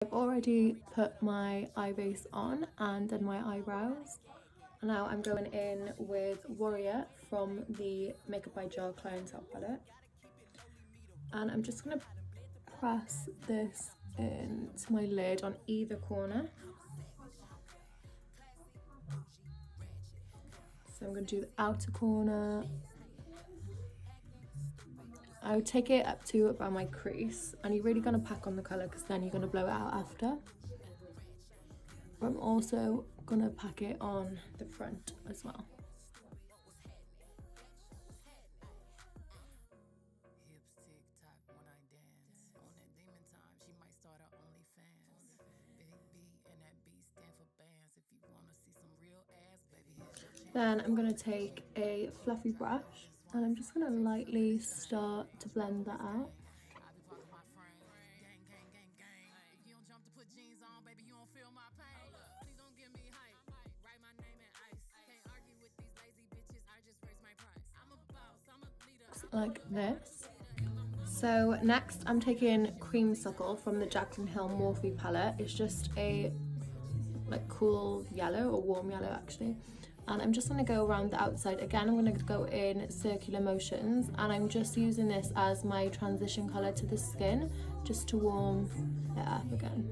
I've already put my eye base on and done my eyebrows. And now I'm going in with Warrior from the Makeup by Joe Clientele palette. And I'm just going to press this into my lid on either corner. So I'm going to do the outer corner. I would take it up to about my crease, and you're really going to pack on the colour because then you're going to blow it out after. I'm also going to pack it on the front as well. Then I'm going to take a fluffy brush and I'm just going to lightly start to blend that out. Like this. So next I'm taking Creamsicle from the Jackson Hill Morphe palette. It's just a like cool yellow, or warm yellow actually. And I'm just going to go around the outside. Again, I'm going to go in circular motions, and I'm just using this as my transition colour to the skin, just to warm it up again.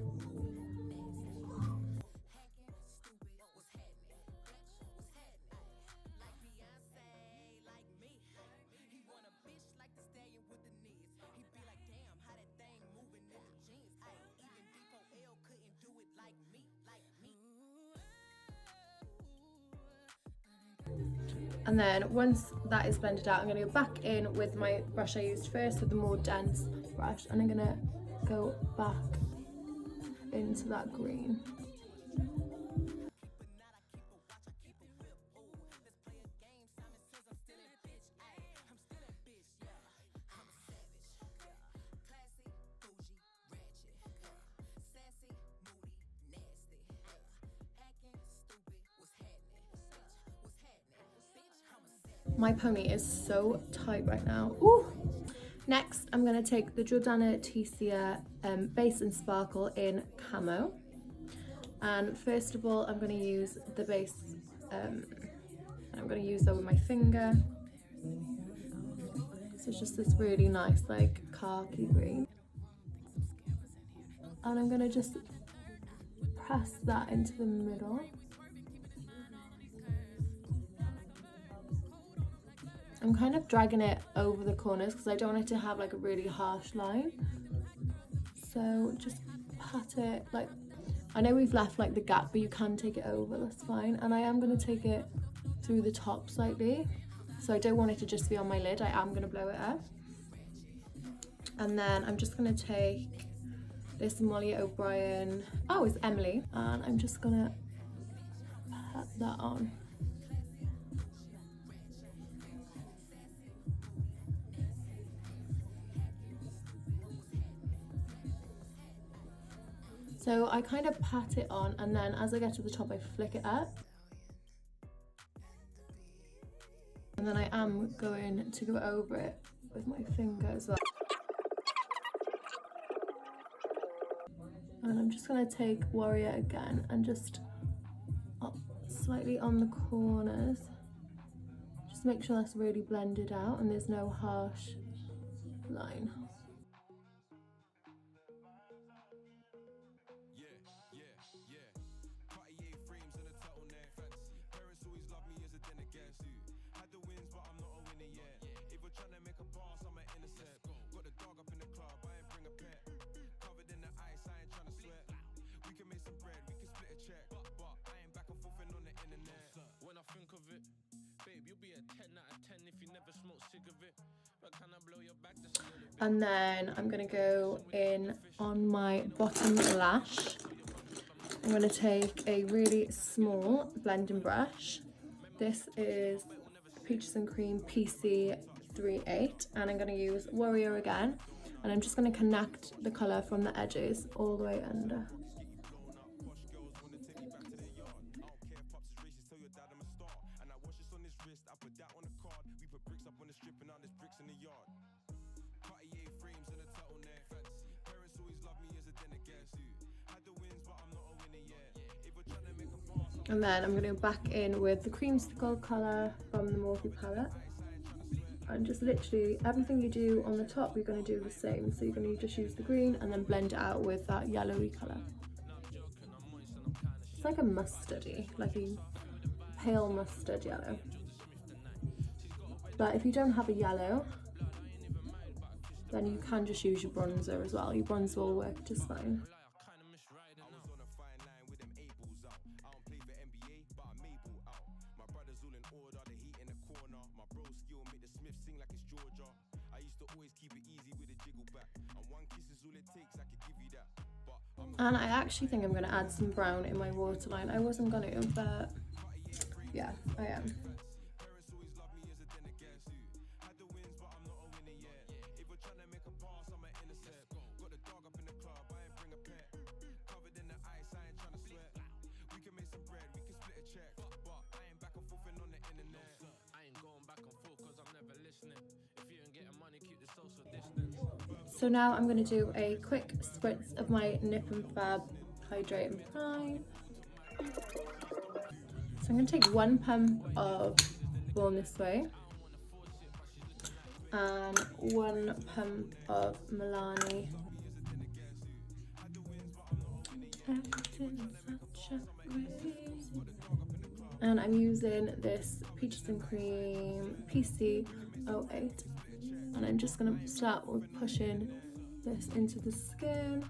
And then once that is blended out, I'm going to go back in with my brush I used first, with the more dense brush, and I'm going to go back into that green. My pony is so tight right now. Ooh. Next, I'm going to take the Jordana Tecia Base and Sparkle in Camo. And first of all, I'm going to use the base. I'm going to use that with my finger. So it's just this really nice like khaki green. And I'm going to just press that into the middle. I'm kind of dragging it over the corners because I don't want it to have like a really harsh line. So just pat it, like, I know we've left like the gap, but you can take it over, that's fine. And I am going to take it through the top slightly. So I don't want it to just be on my lid, I am going to blow it up. And then I'm just going to take this Molly O'Brien, oh it's Emily, and I'm just going to pat that on. So I kind of pat it on, and then as I get to the top I flick it up. And then I am going to go over it with my finger as well. And I'm just going to take Warrior again and just up slightly on the corners. Just make sure that's really blended out and there's no harsh line. And then I'm going to go in on my bottom lash. I'm going to take a really small blending brush. This is Peaches and Cream PC38, and I'm going to use Warrior again, and I'm just going to connect the colour from the edges all the way under. And then I'm going to go back in with the creamsicle colour from the Morphe palette. And just literally everything you do on the top, you're going to do the same. So you're going to just use the green and then blend it out with that yellowy colour. It's like a mustardy, like a pale mustard yellow. But if you don't have a yellow, then you can just use your bronzer as well. Your bronzer will work just fine. And I actually think I'm going to add some brown in my waterline. I wasn't going to, but yeah, I am. So now I'm going to do a quick spritz of my Nip and Fab Hydrate and Prime. So I'm going to take 1 pump of Born This Way and 1 pump of Milani. And I'm using this Peaches and Cream PC08. And I'm just going to start with pushing this into the skin.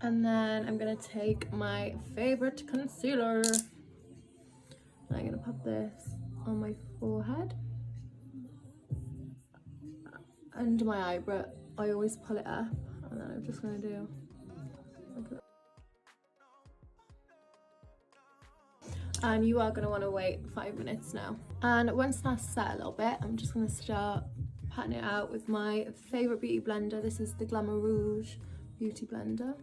And then I'm going to take my favorite concealer. And I'm going to put this on my forehead. Under my eyebrow, I always pull it up. And then I'm just going to do like that. And you are going to want to wait 5 minutes now. And once that's set a little bit, I'm just going to start patting it out with my favourite beauty blender. This is the Glamour Rouge Beauty Blender.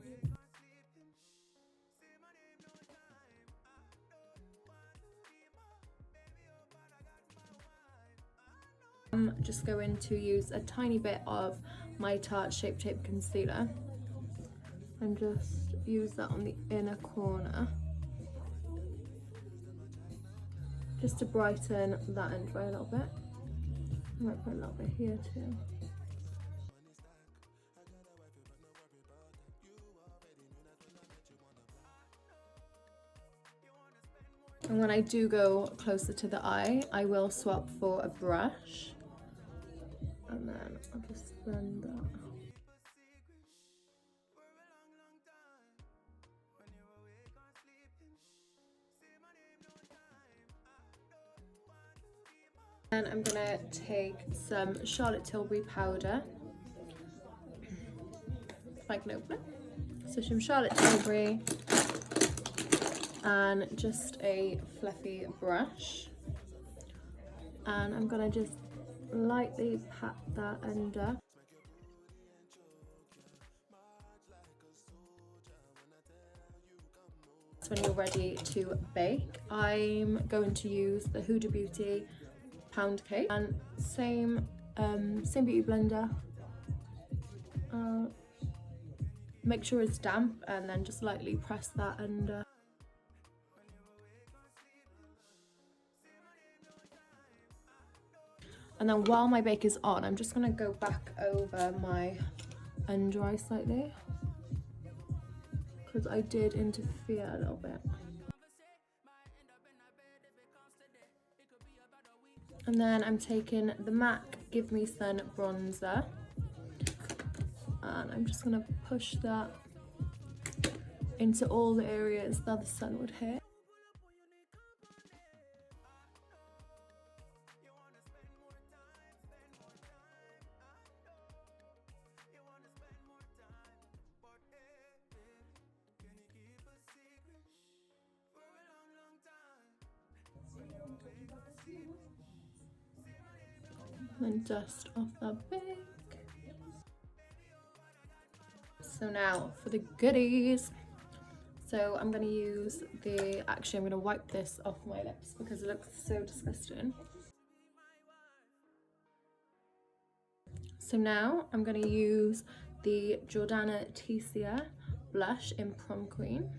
I'm just going to use a tiny bit of my Tarte Shape Tape Concealer and just use that on the inner corner, just to brighten that end a little bit. I might put a little bit here too. And when I do go closer to the eye, I will swap for a brush. And then I'll just blend that. And I'm gonna take some Charlotte Tilbury powder, if I can open it. So some Charlotte Tilbury and just a fluffy brush. And I'm gonna just lightly pat that under. So when you're ready to bake, I'm going to use the Huda Beauty pound cake and same beauty blender. Make sure it's damp and then just lightly press that under. And then while my bake is on, I'm just going to go back over my under eye slightly, because I did interfere a little bit. And then I'm taking the MAC Give Me Sun bronzer, and I'm just going to push that into all the areas that the sun would hit. And dust off that bake. So now for the goodies. So I'm going to use actually I'm going to wipe this off my lips because it looks so disgusting. So now I'm going to use the Jordana Tecia blush in Prom Queen.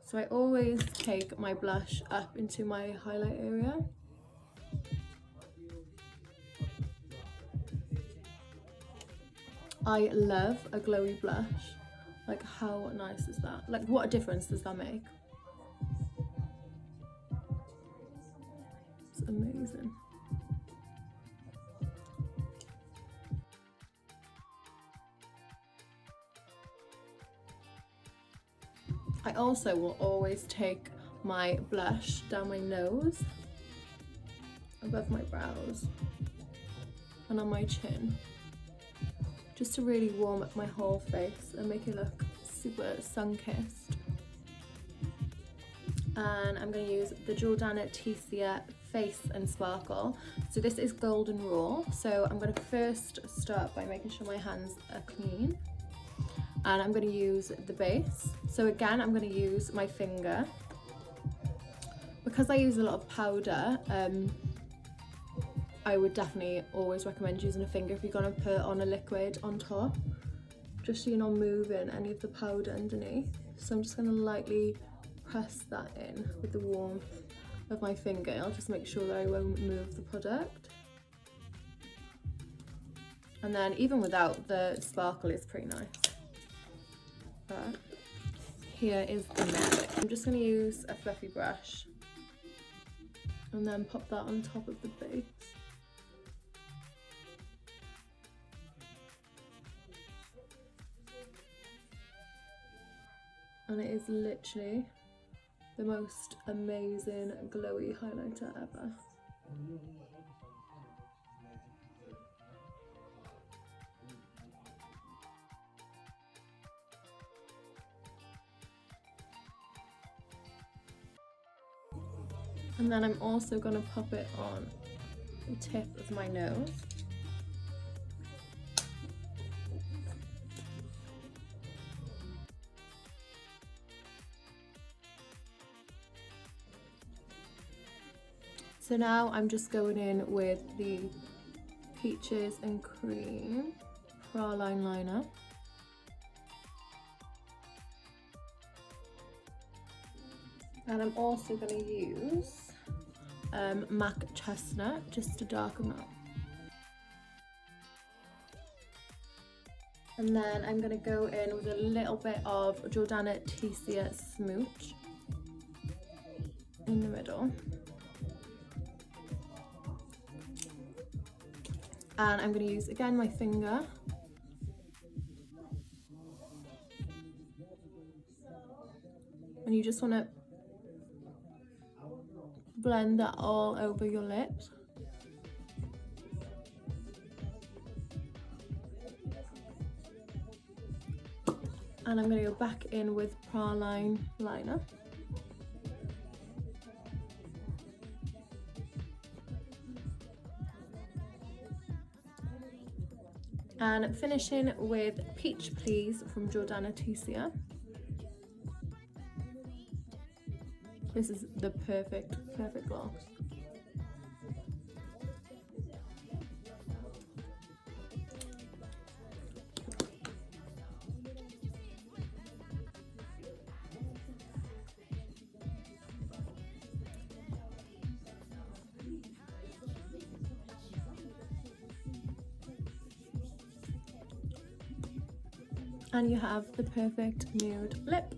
So I always take my blush up into my highlight area. I love a glowy blush. Like, how nice is that? Like, what a difference does that make? It's amazing. I also will always take my blush down my nose, above my brows, and on my chin, just to really warm up my whole face and make it look super sun-kissed. And I'm going to use the Jordana Tecia Face and Sparkle. So this is Golden Raw. So I'm going to first start by making sure my hands are clean. And I'm going to use the base. So again, I'm going to use my finger. Because I use a lot of powder, I would definitely always recommend using a finger if you're going to put on a liquid on top, just so you're not moving any of the powder underneath. So I'm just going to lightly press that in with the warmth of my finger. I'll just make sure that I won't move the product. And then even without the sparkle, it's pretty nice. But here is the magic. I'm just going to use a fluffy brush and then pop that on top of the base. And it is literally the most amazing glowy highlighter ever. And then I'm also going to pop it on the tip of my nose. So now I'm just going in with the Peaches and Cream Praline liner. And I'm also going to use MAC Chestnut just to darken up. And then I'm going to go in with a little bit of Jordana Tecia Smooch in the middle. And I'm going to use again my finger. And you just want to blend that all over your lips. And I'm going to go back in with Praline liner. And finishing with Peach Please from Jordana Tecia. This is the perfect gloss. And you have the perfect nude lip.